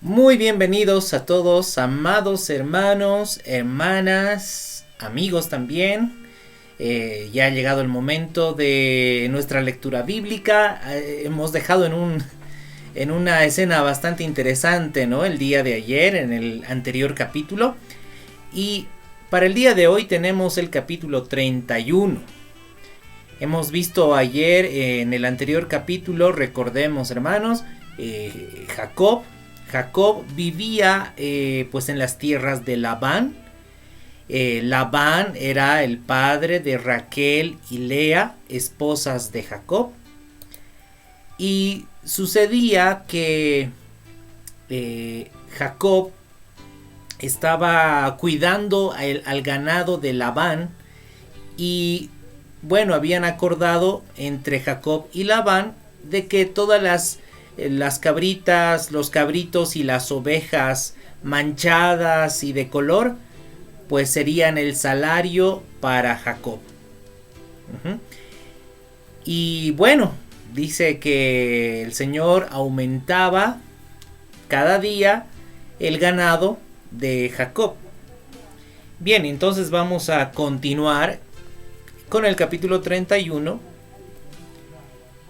Muy bienvenidos a todos, amados hermanos, hermanas, amigos también. Ya ha llegado el momento de nuestra lectura bíblica. Hemos dejado en una escena bastante interesante, ¿no? El día de ayer, en el anterior capítulo. Y para el día de hoy tenemos el capítulo 31. Hemos visto ayer en el anterior capítulo, recordemos hermanos, Jacob vivía pues en las tierras de Labán. Labán era el padre de Raquel y Lea, esposas de Jacob. Y sucedía que Jacob estaba cuidando al ganado de Labán. Y bueno, habían acordado entre Jacob y Labán de que todas las cabritas, los cabritos y las ovejas manchadas y de color, pues serían el salario para Jacob. Y bueno, dice que el Señor aumentaba cada día el ganado de Jacob. Bien, entonces vamos a continuar con el capítulo 31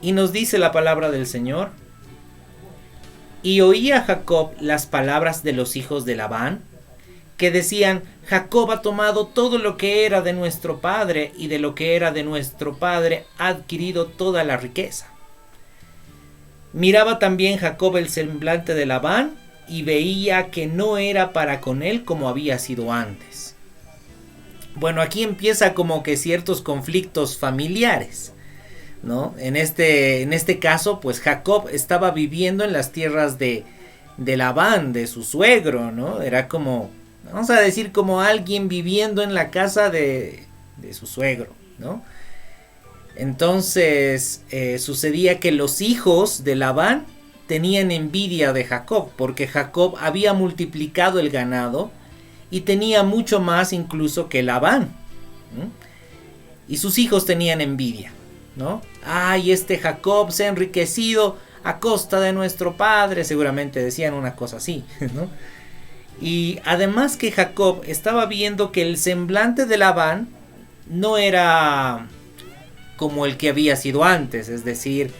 y nos dice la palabra del Señor. Y oía Jacob las palabras de los hijos de Labán, que decían: Jacob ha tomado todo lo que era de nuestro padre, y de lo que era de nuestro padre ha adquirido toda la riqueza. Miraba también Jacob el semblante de Labán, y veía que no era para con él como había sido antes. Bueno, aquí empieza como que ciertos conflictos familiares, ¿no? En este caso, pues Jacob estaba viviendo en las tierras de Labán, de su suegro, ¿no? Era como, vamos a decir, como alguien viviendo en la casa de su suegro, ¿no? Entonces sucedía que los hijos de Labán tenían envidia de Jacob, porque Jacob había multiplicado el ganado y tenía mucho más incluso que Labán, ¿no? Y sus hijos tenían envidia, ¿no? Ay, este Jacob se ha enriquecido a costa de nuestro padre, seguramente decían una cosa así, ¿no? Y además que Jacob estaba viendo que el semblante de Labán no era como el que había sido antes, es decir,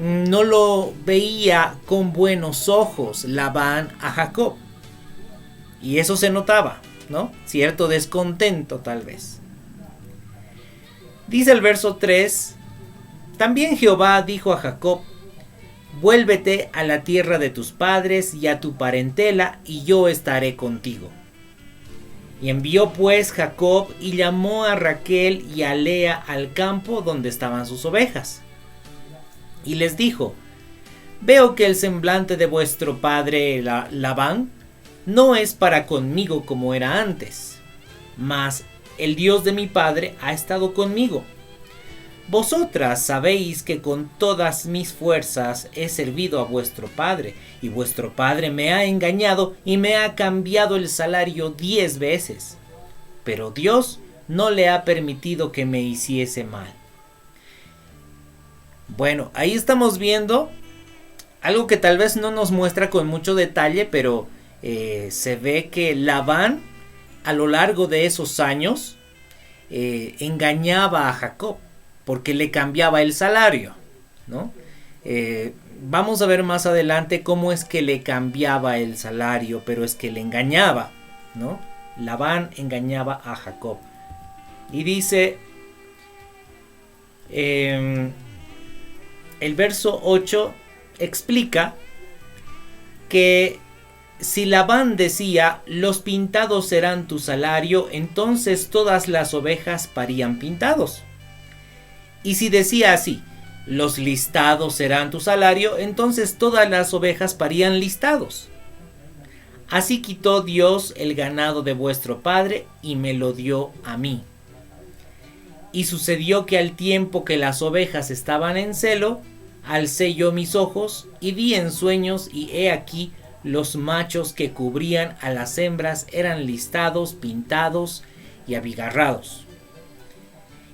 no lo veía con buenos ojos Labán a Jacob. Y eso se notaba, ¿no? Cierto descontento tal vez. Dice el verso 3: También Jehová dijo a Jacob: Vuélvete a la tierra de tus padres y a tu parentela, y yo estaré contigo. Y envió pues Jacob y llamó a Raquel y a Lea al campo donde estaban sus ovejas. Y les dijo: Veo que el semblante de vuestro padre Labán no es para conmigo como era antes, mas el Dios de mi padre ha estado conmigo. Vosotras sabéis que con todas mis fuerzas he servido a vuestro padre, y vuestro padre me ha engañado y me ha cambiado el salario 10 veces. Pero Dios no le ha permitido que me hiciese mal. Bueno, ahí estamos viendo algo que tal vez no nos muestra con mucho detalle, pero se ve que Labán a lo largo de esos años engañaba a Jacob porque le cambiaba el salario, ¿no? Vamos a ver más adelante cómo es que le cambiaba el salario, pero es que le engañaba, ¿no? Labán engañaba a Jacob. Y dice el verso 8 explica que si Labán decía: los pintados serán tu salario, entonces todas las ovejas parían pintados. Y si decía así: los listados serán tu salario, entonces todas las ovejas parían listados. Así quitó Dios el ganado de vuestro padre y me lo dio a mí. Y sucedió que al tiempo que las ovejas estaban en celo, alcé yo mis ojos y vi en sueños, y he aquí los machos que cubrían a las hembras eran listados, pintados y abigarrados.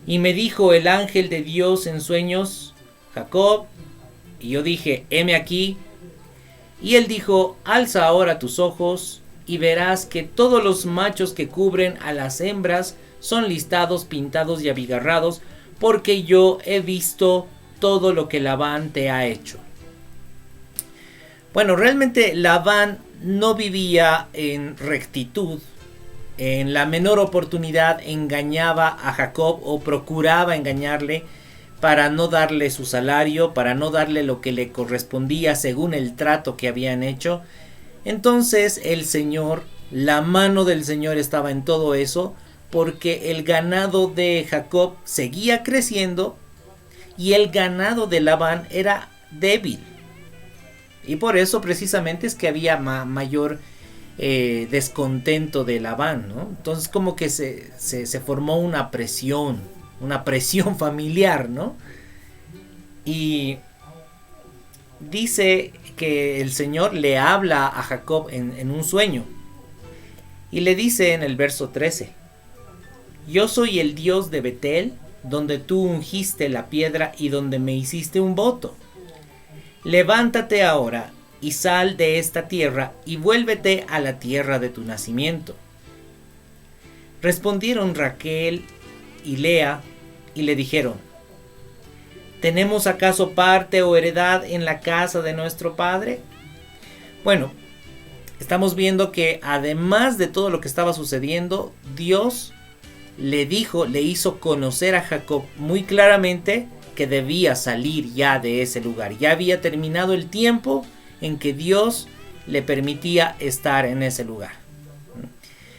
Y me dijo el ángel de Dios en sueños: Jacob. Y yo dije: heme aquí. Y él dijo: alza ahora tus ojos y verás que todos los machos que cubren a las hembras son listados, pintados y abigarrados, porque yo he visto todo lo que Labán te ha hecho. Bueno, realmente Labán no vivía en rectitud. En la menor oportunidad engañaba a Jacob o procuraba engañarle para no darle su salario, para no darle lo que le correspondía según el trato que habían hecho. Entonces el Señor, la mano del Señor estaba en todo eso, porque el ganado de Jacob seguía creciendo y el ganado de Labán era débil. Y por eso precisamente es que había mayor descontento de Labán, ¿no? Entonces como que se formó una presión familiar, ¿no? Y dice que el Señor le habla a Jacob en un sueño y le dice en el verso 13: yo soy el Dios de Betel, donde tú ungiste la piedra y donde me hiciste un voto. Levántate ahora y sal de esta tierra y vuélvete a la tierra de tu nacimiento. Respondieron Raquel y Lea y le dijeron: ¿tenemos acaso parte o heredad en la casa de nuestro padre? Bueno, estamos viendo que además de todo lo que estaba sucediendo, Dios le hizo conocer a Jacob muy claramente que debía salir ya de ese lugar. Ya había terminado el tiempo en que Dios le permitía estar en ese lugar.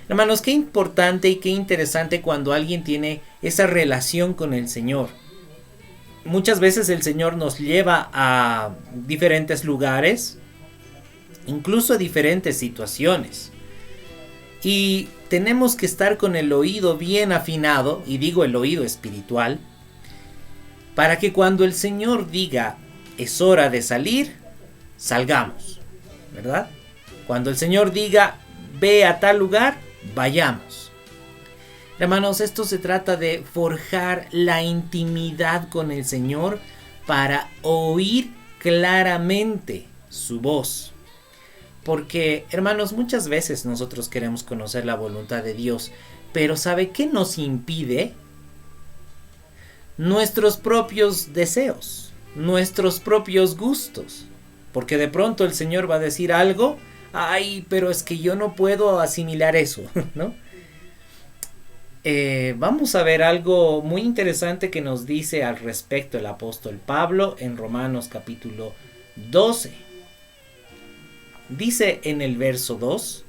Hermanos, qué importante y qué interesante cuando alguien tiene esa relación con el Señor. Muchas veces el Señor nos lleva a diferentes lugares, incluso a diferentes situaciones. Y tenemos que estar con el oído bien afinado, y digo el oído espiritual, para que cuando el Señor diga es hora de salir, salgamos, ¿verdad? Cuando el Señor diga ve a tal lugar, vayamos. Hermanos, esto se trata de forjar la intimidad con el Señor para oír claramente su voz. Porque, hermanos, muchas veces nosotros queremos conocer la voluntad de Dios, pero ¿sabe qué nos impide? Nuestros propios deseos, nuestros propios gustos. Porque de pronto el Señor va a decir algo: ay, pero es que yo no puedo asimilar eso, ¿no? Vamos a ver algo muy interesante que nos dice al respecto el apóstol Pablo en Romanos capítulo 12. Dice en el verso 2: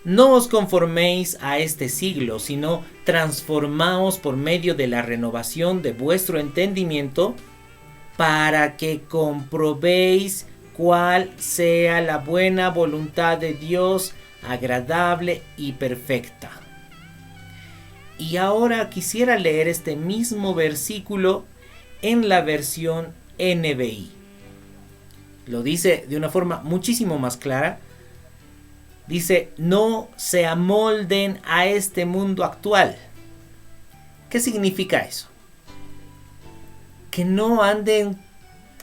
no os conforméis a este siglo, sino transformaos por medio de la renovación de vuestro entendimiento, para que comprobéis cuál sea la buena voluntad de Dios, agradable y perfecta. Y ahora quisiera leer este mismo versículo en la versión NBI. Lo dice de una forma muchísimo más clara. Dice: no se amolden a este mundo actual. ¿Qué significa eso? Que no anden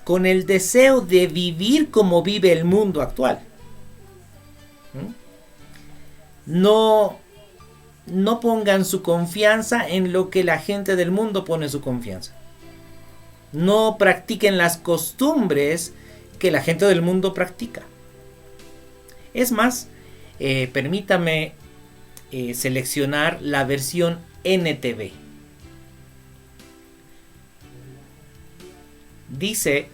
con el deseo de vivir como vive el mundo actual. No pongan su confianza en lo que la gente del mundo pone su confianza. No practiquen las costumbres que la gente del mundo practica. Es más, permítame seleccionar la versión NTV. Dice: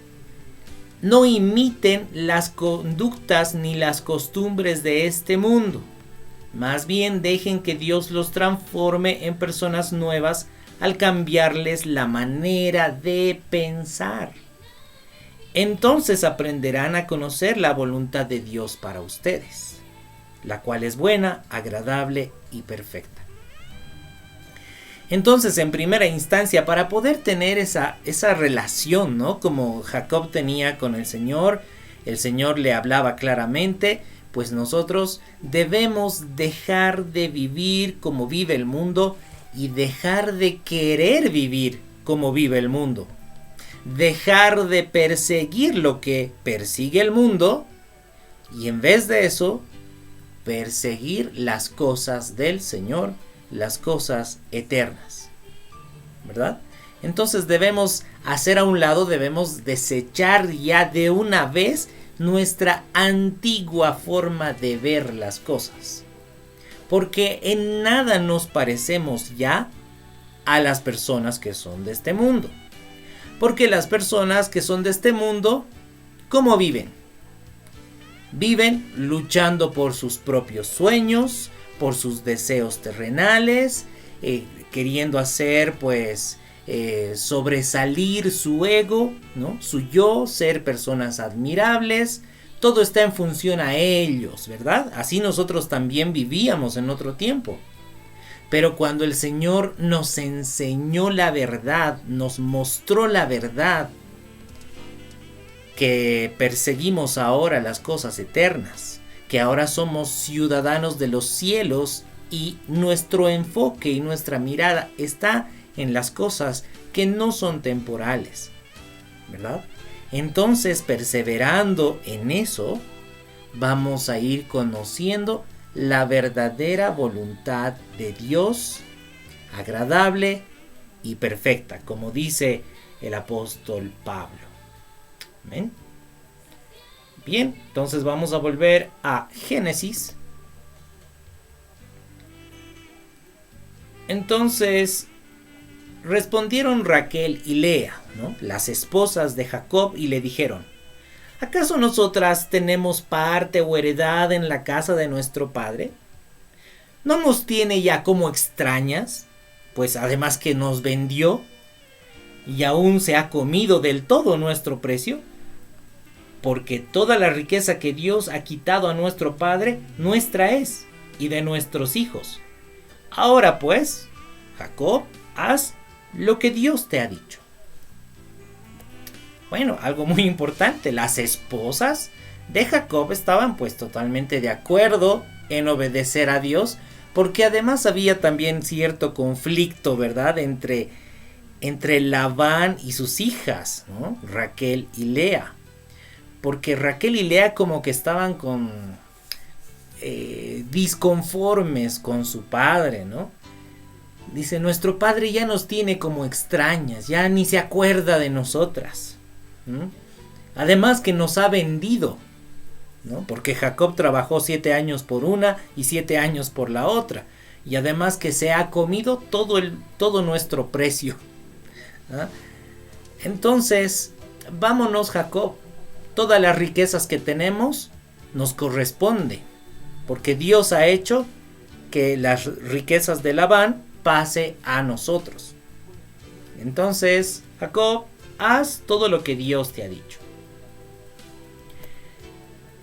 no imiten las conductas ni las costumbres de este mundo. Más bien dejen que Dios los transforme en personas nuevas al cambiarles la manera de pensar. Entonces aprenderán a conocer la voluntad de Dios para ustedes, la cual es buena, agradable y perfecta. Entonces, en primera instancia, para poder tener esa relación, ¿no?, como Jacob tenía con el Señor le hablaba claramente, pues nosotros debemos dejar de vivir como vive el mundo y dejar de querer vivir como vive el mundo. dejar de perseguir lo que persigue el mundo y en vez de eso, perseguir las cosas del Señor, las cosas eternas, ¿verdad? Entonces debemos hacer a un lado, debemos desechar ya de una vez nuestra antigua forma de ver las cosas. Porque en nada nos parecemos ya a las personas que son de este mundo. Porque las personas que son de este mundo, ¿cómo viven? Viven luchando por sus propios sueños, por sus deseos terrenales, queriendo hacer sobresalir su ego, ¿no? Su yo, ser personas admirables. Todo está en función a ellos, ¿verdad? Así nosotros también vivíamos en otro tiempo. Pero cuando el Señor nos enseñó la verdad, nos mostró la verdad, que perseguimos ahora las cosas eternas, que ahora somos ciudadanos de los cielos y nuestro enfoque y nuestra mirada está en las cosas que no son temporales, ¿verdad? Entonces, perseverando en eso, vamos a ir conociendo la verdadera voluntad de Dios, agradable y perfecta, como dice el apóstol Pablo. ¿Amén? Bien, entonces vamos a volver a Génesis. Entonces, respondieron Raquel y Lea, ¿no?, las esposas de Jacob, y le dijeron: ¿acaso nosotras tenemos parte o heredad en la casa de nuestro padre? ¿No nos tiene ya como extrañas? Pues además que nos vendió y aún se ha comido del todo nuestro precio. Porque toda la riqueza que Dios ha quitado a nuestro padre, nuestra es, y de nuestros hijos. Ahora pues, Jacob, haz lo que Dios te ha dicho. Bueno, algo muy importante, las esposas de Jacob estaban pues totalmente de acuerdo en obedecer a Dios, porque además había también cierto conflicto, ¿verdad?, entre Labán y sus hijas, ¿no?, Raquel y Lea. Porque Raquel y Lea como que estaban disconformes con su padre, ¿no? Dice: nuestro padre ya nos tiene como extrañas, ya ni se acuerda de nosotras. Además que nos ha vendido, ¿no? Porque Jacob trabajó 7 años por una y 7 años por la otra. Y además que se ha comido todo nuestro precio. ¿Ah? Entonces, vámonos, Jacob. Todas las riquezas que tenemos nos corresponde, porque Dios ha hecho que las riquezas de Labán pase a nosotros. Entonces, Jacob, haz todo lo que Dios te ha dicho.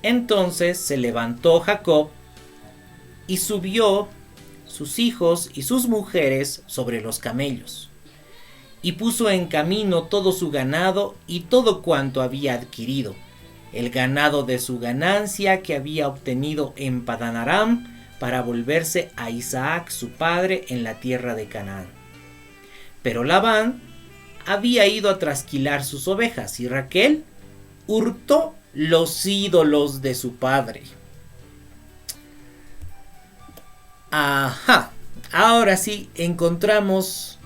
Entonces se levantó Jacob y subió sus hijos y sus mujeres sobre los camellos, y puso en camino todo su ganado y todo cuanto había adquirido, el ganado de su ganancia que había obtenido en Padán Aram, para volverse a Isaac su padre en la tierra de Canaán. Pero Labán había ido a trasquilar sus ovejas, y Raquel hurtó los ídolos de su padre. Ajá, ahora sí encontramos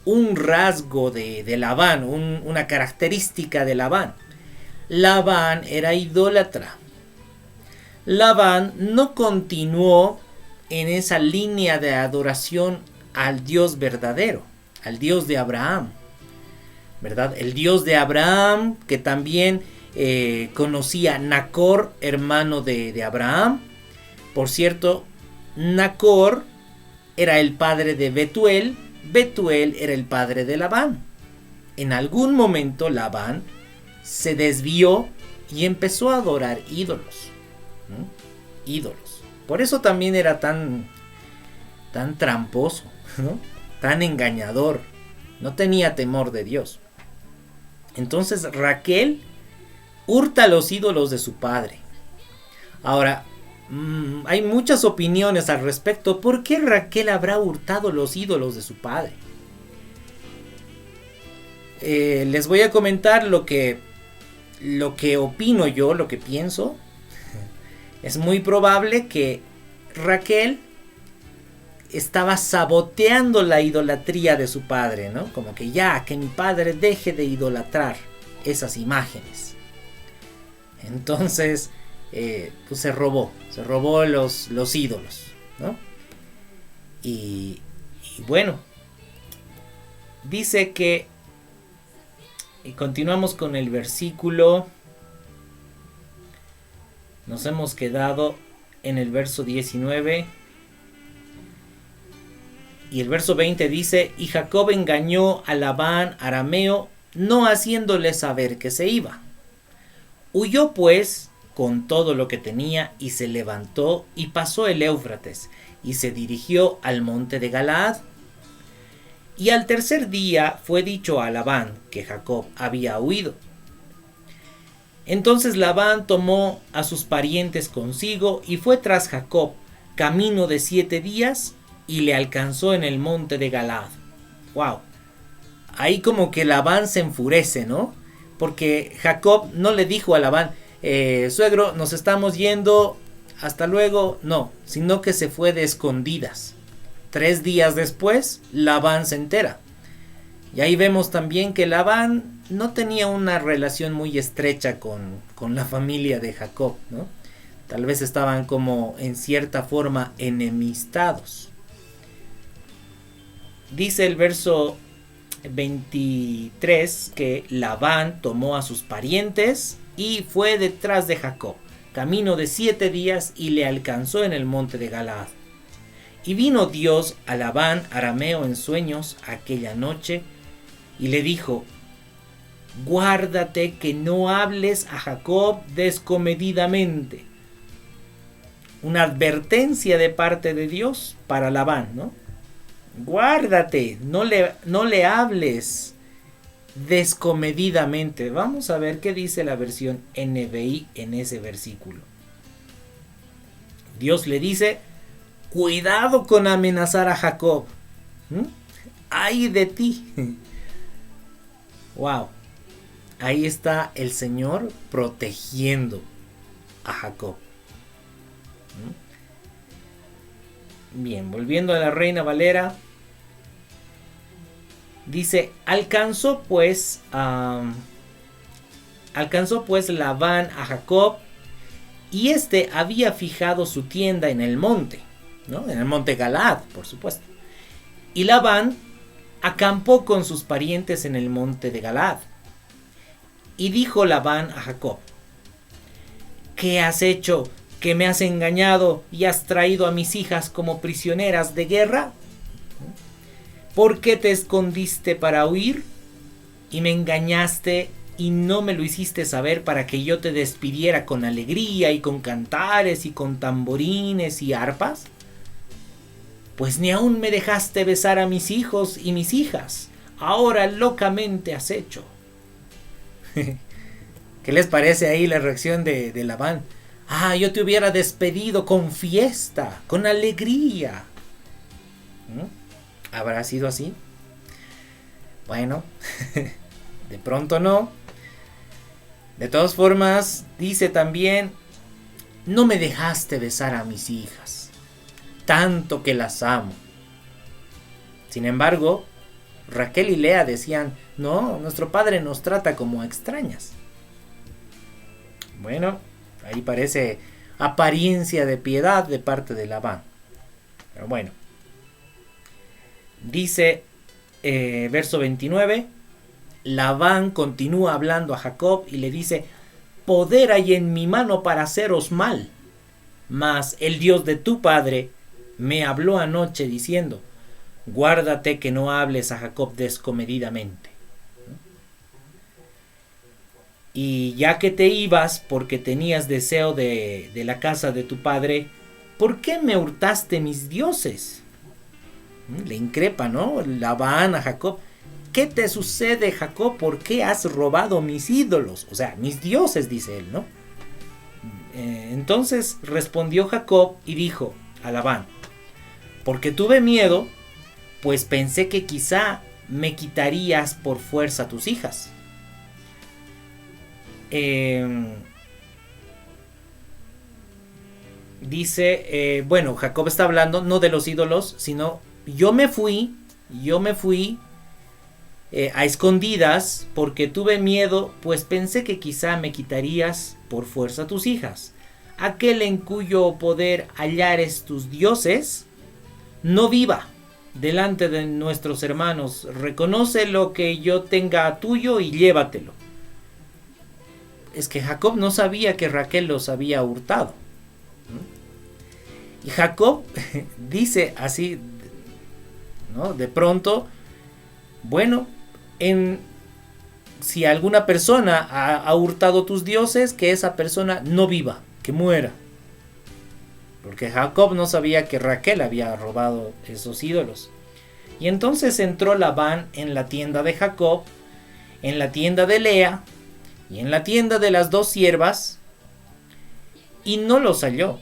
un rasgo de Labán, una característica de Labán. Labán era idólatra. Labán no continuó en esa línea de adoración al Dios verdadero, al Dios de Abraham, ¿verdad? El Dios de Abraham, que también conocía Nacor, hermano de Abraham. Por cierto, Nacor era el padre de Betuel. Betuel era el padre de Labán. En algún momento Labán se desvió y empezó a adorar ídolos. Ídolos. Por eso también era tan tramposo, ¿no?, tan engañador. No tenía temor de Dios. Entonces Raquel hurta los ídolos de su padre. Ahora, hay muchas opiniones al respecto. ¿Por qué Raquel habrá hurtado los ídolos de su padre? Les voy a comentar lo que opino yo, lo que pienso. Es muy probable que Raquel estaba saboteando la idolatría de su padre, ¿no? Como que ya, que mi padre deje de idolatrar esas imágenes. Entonces, pues se robó los ídolos, ¿no? Y bueno, dice que, y continuamos con el versículo, nos hemos quedado en el verso 19, y el verso 20 dice: y Jacob engañó a Labán arameo, no haciéndole saber que se iba. Huyó pues con todo lo que tenía, y se levantó y pasó el Éufrates, y se dirigió al monte de Galaad. Y al tercer día fue dicho a Labán que Jacob había huido. Entonces Labán tomó a sus parientes consigo y fue tras Jacob camino de 7 días, y le alcanzó en el monte de Galaad. Wow. Ahí como que Labán se enfurece, ¿no? Porque Jacob no le dijo a Labán: suegro, nos estamos yendo, hasta luego. No, sino que se fue de escondidas. 3 días después, Labán se entera. Y ahí vemos también que Labán no tenía una relación muy estrecha con la familia de Jacob, ¿no? Tal vez estaban como en cierta forma enemistados. Dice el verso 23 que Labán tomó a sus parientes y fue detrás de Jacob, camino de 7 días, y le alcanzó en el monte de Galaad. Y vino Dios a Labán arameo en sueños aquella noche, y le dijo: guárdate que no hables a Jacob descomedidamente. Una advertencia de parte de Dios para Labán, ¿no? Guárdate, no le hables descomedidamente. Vamos a ver qué dice la versión NBI en ese versículo. Dios le dice: cuidado con amenazar a Jacob. ¡Ay de ti! Wow. Ahí está el Señor protegiendo a Jacob. Bien, volviendo a la Reina Valera. Dice: alcanzó pues Labán a Jacob, y éste había fijado su tienda en el monte, ¿no? En el monte Galaad, por supuesto. Y Labán acampó con sus parientes en el monte de Galaad. Y dijo Labán a Jacob: ¿qué has hecho, que me has engañado y has traído a mis hijas como prisioneras de guerra? ¿Por qué te escondiste para huir y me engañaste y no me lo hiciste saber para que yo te despidiera con alegría y con cantares y con tamborines y arpas? Pues ni aún me dejaste besar a mis hijos y mis hijas. Ahora locamente has hecho. ¿Qué les parece ahí la reacción de Labán? Yo te hubiera despedido con fiesta, con alegría. ¿Habrá sido así? Bueno, de pronto no. De todas formas, dice también: no me dejaste besar a mis hijas, tanto que las amo. Sin embargo, Raquel y Lea decían: no, nuestro padre nos trata como extrañas. Bueno, ahí parece apariencia de piedad de parte de Labán. Pero bueno. Dice verso 29, Labán continúa hablando a Jacob y le dice: poder hay en mi mano para haceros mal, mas el Dios de tu padre me habló anoche diciendo: guárdate que no hables a Jacob descomedidamente. Y ya que te ibas porque tenías deseo de la casa de tu padre, ¿por qué me hurtaste mis dioses? Le increpa, ¿no? Labán a Jacob: ¿qué te sucede, Jacob? ¿Por qué has robado mis ídolos? O sea, mis dioses, dice él, ¿no? Entonces respondió Jacob y dijo a Labán: porque tuve miedo, pues pensé que quizá me quitarías por fuerza tus hijas. Dice, bueno, Jacob está hablando no de los ídolos, sino yo me fui a escondidas porque tuve miedo, pues pensé que quizá me quitarías por fuerza tus hijas. Aquel en cuyo poder hallares tus dioses, no viva delante de nuestros hermanos. Reconoce lo que yo tenga tuyo y llévatelo. Es que Jacob no sabía que Raquel los había hurtado. Y Jacob dice así, ¿no? De pronto, bueno, si alguna persona ha hurtado tus dioses, que esa persona no viva, que muera. Porque Jacob no sabía que Raquel había robado esos ídolos. Y entonces entró Labán en la tienda de Jacob, en la tienda de Lea y en la tienda de las dos siervas, y no los halló.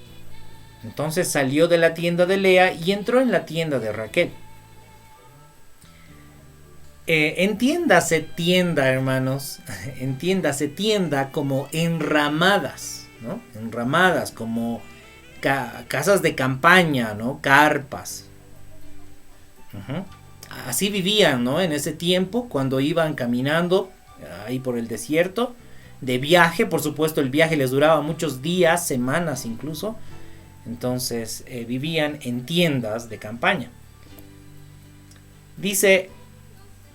Entonces salió de la tienda de Lea y entró en la tienda de Raquel. Entiéndase tienda, hermanos, entiéndase tienda como enramadas, ¿no? Enramadas, como casas de campaña, ¿no? Carpas. Así vivían, ¿no? En ese tiempo, cuando iban caminando ahí por el desierto, de viaje. Por supuesto, el viaje les duraba muchos días, semanas incluso. Entonces vivían en tiendas de campaña. Dice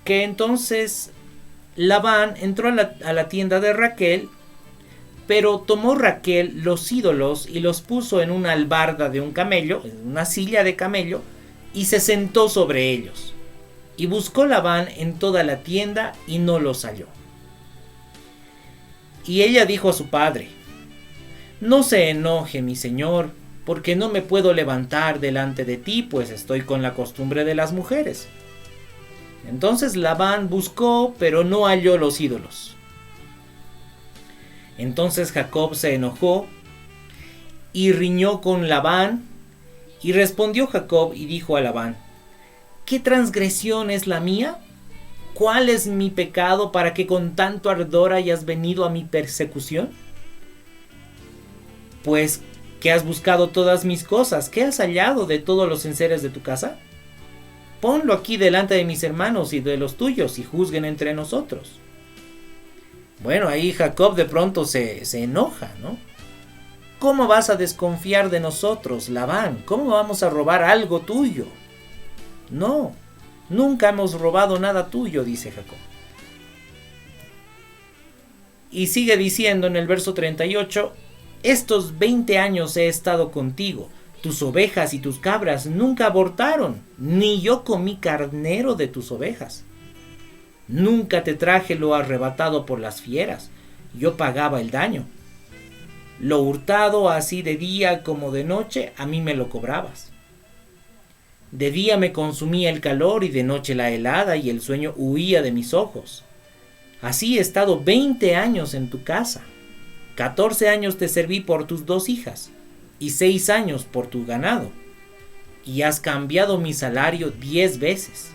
que entonces Labán entró a la tienda de Raquel, pero tomó Raquel los ídolos y los puso en una albarda de un camello, en una silla de camello, y se sentó sobre ellos. Y buscó Labán en toda la tienda y no los halló. Y ella dijo a su padre: no se enoje mi señor, porque no me puedo levantar delante de ti, pues estoy con la costumbre de las mujeres. Entonces Labán buscó, pero no halló los ídolos. Entonces Jacob se enojó y riñó con Labán, y respondió Jacob y dijo a Labán: ¿qué transgresión es la mía? ¿Cuál es mi pecado para que con tanto ardor hayas venido a mi persecución? Pues que has buscado todas mis cosas, ¿qué has hallado de todos los enseres de tu casa? Ponlo aquí delante de mis hermanos y de los tuyos, y juzguen entre nosotros. Bueno, ahí Jacob de pronto se enoja, ¿no? ¿Cómo vas a desconfiar de nosotros, Labán? ¿Cómo vamos a robar algo tuyo? No, nunca hemos robado nada tuyo, dice Jacob. Y sigue diciendo en el verso 38, estos 20 años he estado contigo, tus ovejas y tus cabras nunca abortaron, ni yo comí carnero de tus ovejas. Nunca te traje lo arrebatado por las fieras, yo pagaba el daño. Lo hurtado así de día como de noche, a mí me lo cobrabas. De día me consumía el calor y de noche la helada y el sueño huía de mis ojos. Así he estado 20 años en tu casa. 14 años te serví por tus 2 hijas y 6 años por tu ganado. Y has cambiado mi salario 10 veces.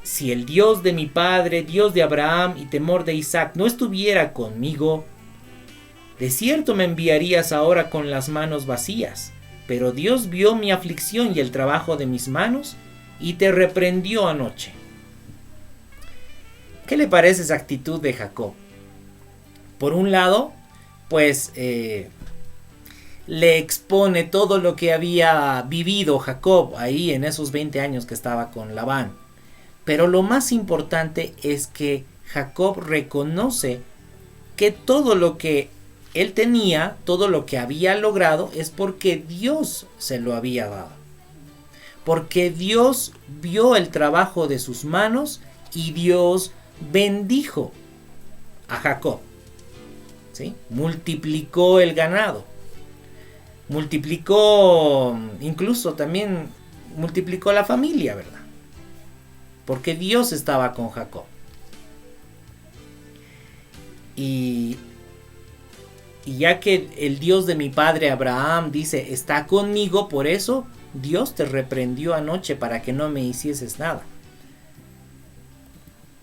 Si el Dios de mi padre, Dios de Abraham y temor de Isaac no estuviera conmigo, de cierto me enviarías ahora con las manos vacías. Pero Dios vio mi aflicción y el trabajo de mis manos y te reprendió anoche. ¿Qué le parece esa actitud de Jacob? Por un lado, pues le expone todo lo que había vivido Jacob ahí en esos 20 años que estaba con Labán. Pero lo más importante es que Jacob reconoce que todo lo que él tenía, todo lo que había logrado, es porque Dios se lo había dado. Porque Dios vio el trabajo de sus manos y Dios bendijo a Jacob. ¿Sí? Multiplicó el ganado. Multiplicó, incluso también multiplicó la familia, ¿verdad? Porque Dios estaba con Jacob. Y ya que el Dios de mi padre Abraham dice, está conmigo, por eso Dios te reprendió anoche para que no me hicieses nada.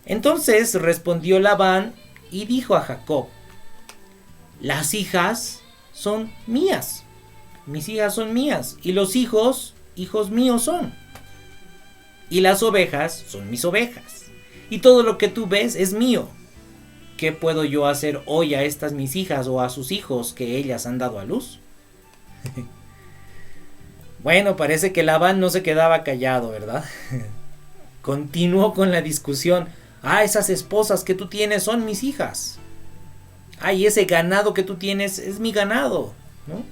Entonces respondió Labán y dijo a Jacob: las hijas son mías, mis hijas son mías, y los hijos, hijos míos son. Y las ovejas son mis ovejas, y todo lo que tú ves es mío. ¿Qué puedo yo hacer hoy a estas mis hijas o a sus hijos que ellas han dado a luz? Bueno, parece que Labán no se quedaba callado, ¿verdad? Continuó con la discusión. Esas esposas que tú tienes son mis hijas. Y ese ganado que tú tienes es mi ganado, ¿no?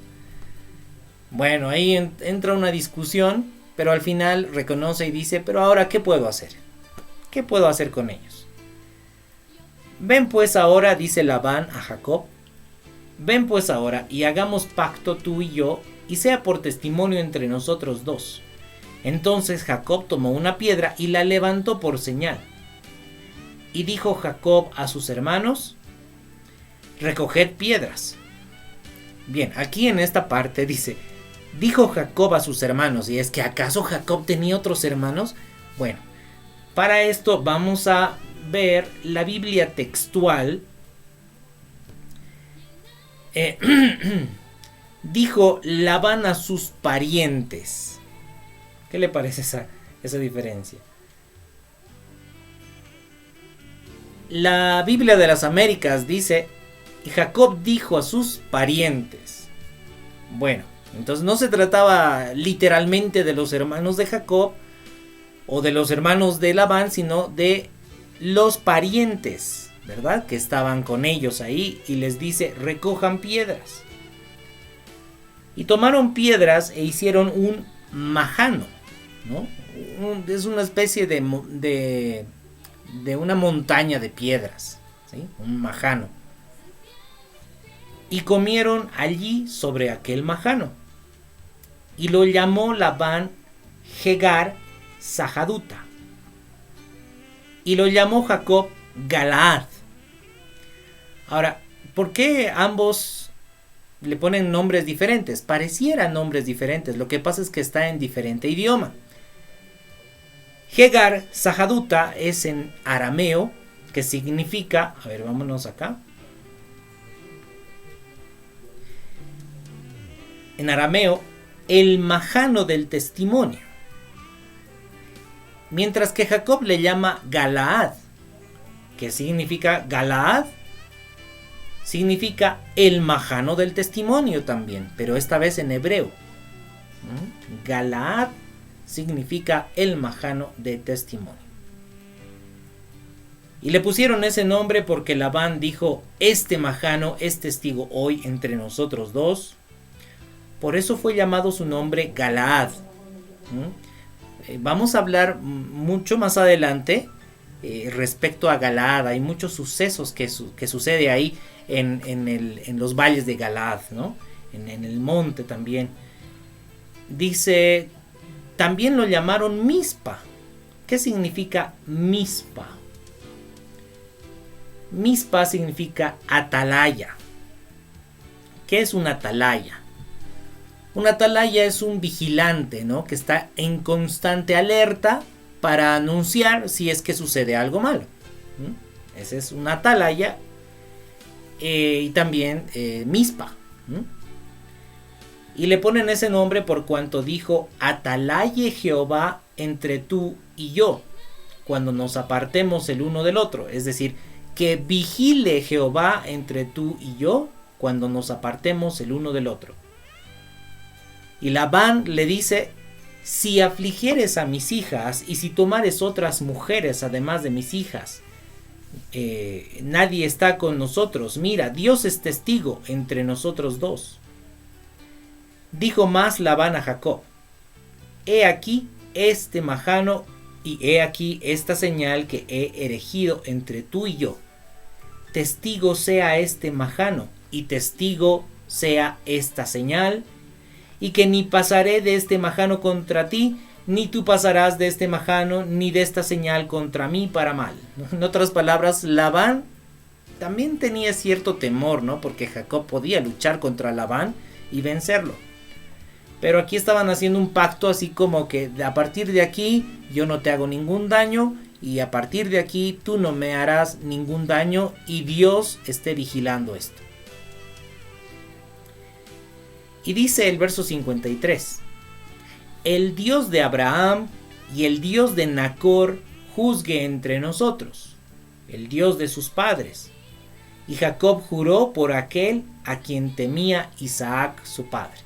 Bueno, ahí entra una discusión, pero al final reconoce y dice: pero ahora, ¿qué puedo hacer? ¿Qué puedo hacer con ellos? Ven pues ahora, dice Labán a Jacob, ven pues ahora y hagamos pacto tú y yo, y sea por testimonio entre nosotros dos. Entonces Jacob tomó una piedra y la levantó por señal. Y dijo Jacob a sus hermanos: recoged piedras. Bien, aquí en esta parte dice: dijo Jacob a sus hermanos. ¿Y es que acaso Jacob tenía otros hermanos? Bueno, para esto vamos a ver la Biblia textual. Dijo Labán a sus parientes. ¿Qué le parece esa diferencia? La Biblia de las Américas dice: y Jacob dijo a sus parientes. Bueno, entonces no se trataba literalmente de los hermanos de Jacob o de los hermanos de Labán, sino de los parientes, ¿verdad? Que estaban con ellos ahí, y les dice: recojan piedras. Y tomaron piedras e hicieron un majano, ¿no? Es una especie de una montaña de piedras, ¿sí? Un majano. Y comieron allí sobre aquel majano. Y lo llamó Labán Jegar Sahaduta. Y lo llamó Jacob Galaad. Ahora, ¿por qué ambos le ponen nombres diferentes? Parecieran nombres diferentes. Lo que pasa es que está en diferente idioma. Jegar Sahaduta es en arameo, que significa... A ver, vámonos acá. En arameo, el majano del testimonio. Mientras que Jacob le llama Galaad, que significa Galaad, significa el majano del testimonio también, pero esta vez en hebreo. Galaad significa el majano de testimonio. Y le pusieron ese nombre porque Labán dijo: este majano es testigo hoy entre nosotros dos. Por eso fue llamado su nombre Galaad. Vamos a hablar mucho más adelante respecto a Galaad. Hay muchos sucesos que sucede ahí en los valles de Galaad, ¿no? En el monte también. Dice, también lo llamaron Mizpa. ¿Qué significa Mizpa? Mizpa significa atalaya. ¿Qué es una atalaya? Una atalaya es un vigilante, ¿no? Que está en constante alerta para anunciar si es que sucede algo malo. Esa es una atalaya. Y también Mizpa. Y le ponen ese nombre por cuanto dijo: atalaye Jehová entre tú y yo, cuando nos apartemos el uno del otro. Es decir, que vigile Jehová entre tú y yo, cuando nos apartemos el uno del otro. Y Labán le dice: si afligieres a mis hijas y si tomares otras mujeres además de mis hijas, nadie está con nosotros. Mira, Dios es testigo entre nosotros dos. Dijo más Labán a Jacob: he aquí este majano y he aquí esta señal que he erigido entre tú y yo. Testigo sea este majano y testigo sea esta señal, y que ni pasaré de este majano contra ti, ni tú pasarás de este majano, ni de esta señal contra mí para mal. En otras palabras, Labán también tenía cierto temor, ¿no? Porque Jacob podía luchar contra Labán y vencerlo. Pero aquí estaban haciendo un pacto así como que a partir de aquí yo no te hago ningún daño y a partir de aquí tú no me harás ningún daño y Dios esté vigilando esto. Y dice el verso 53, el Dios de Abraham y el Dios de Nacor juzgue entre nosotros, el Dios de sus padres. Y Jacob juró por aquel a quien temía Isaac su padre.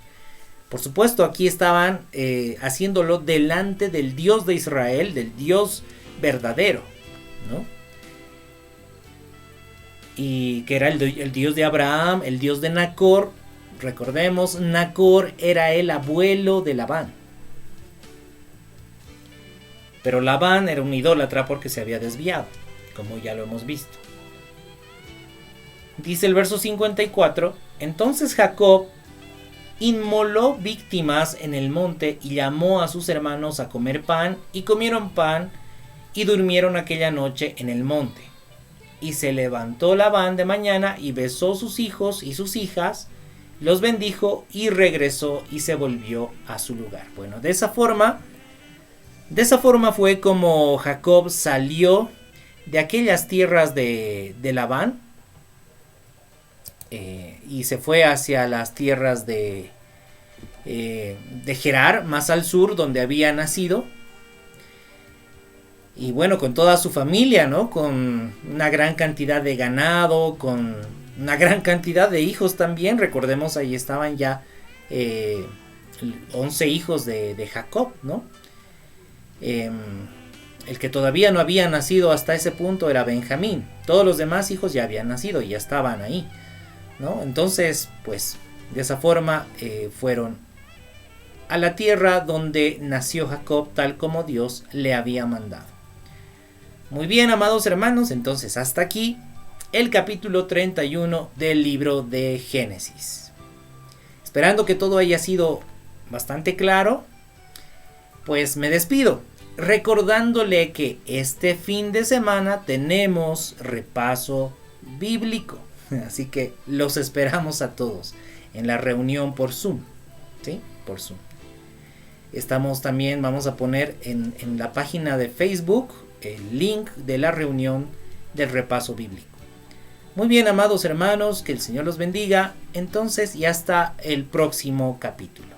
Por supuesto, aquí estaban haciéndolo delante del Dios de Israel, del Dios verdadero, ¿no? Y que era el Dios de Abraham, el Dios de Nacor. Recordemos, Nacor era el abuelo de Labán. Pero Labán era un idólatra porque se había desviado, como ya lo hemos visto. Dice el verso 54, entonces Jacob inmoló víctimas en el monte y llamó a sus hermanos a comer pan, y comieron pan y durmieron aquella noche en el monte. Y se levantó Labán de mañana y besó sus hijos y sus hijas, los bendijo y regresó y se volvió a su lugar. Bueno, de esa forma fue como Jacob salió de aquellas tierras de Labán y se fue hacia las tierras de Gerar, más al sur, donde había nacido. Y bueno, con toda su familia, ¿no? Con una gran cantidad de ganado, con una gran cantidad de hijos también. Recordemos, ahí estaban ya 11 hijos de Jacob, ¿no? El que todavía no había nacido hasta ese punto era Benjamín. Todos los demás hijos ya habían nacido y ya estaban ahí, ¿no? Entonces, pues, de esa forma fueron a la tierra donde nació Jacob, tal como Dios le había mandado. Muy bien, amados hermanos, entonces hasta aquí el capítulo 31 del libro de Génesis. Esperando que todo haya sido bastante claro, pues me despido, recordándole que este fin de semana tenemos repaso bíblico. Así que los esperamos a todos en la reunión por Zoom. ¿Sí? Por Zoom. Vamos a poner en la página de Facebook el link de la reunión del repaso bíblico. Muy bien, amados hermanos, que el Señor los bendiga. Entonces, y hasta el próximo capítulo.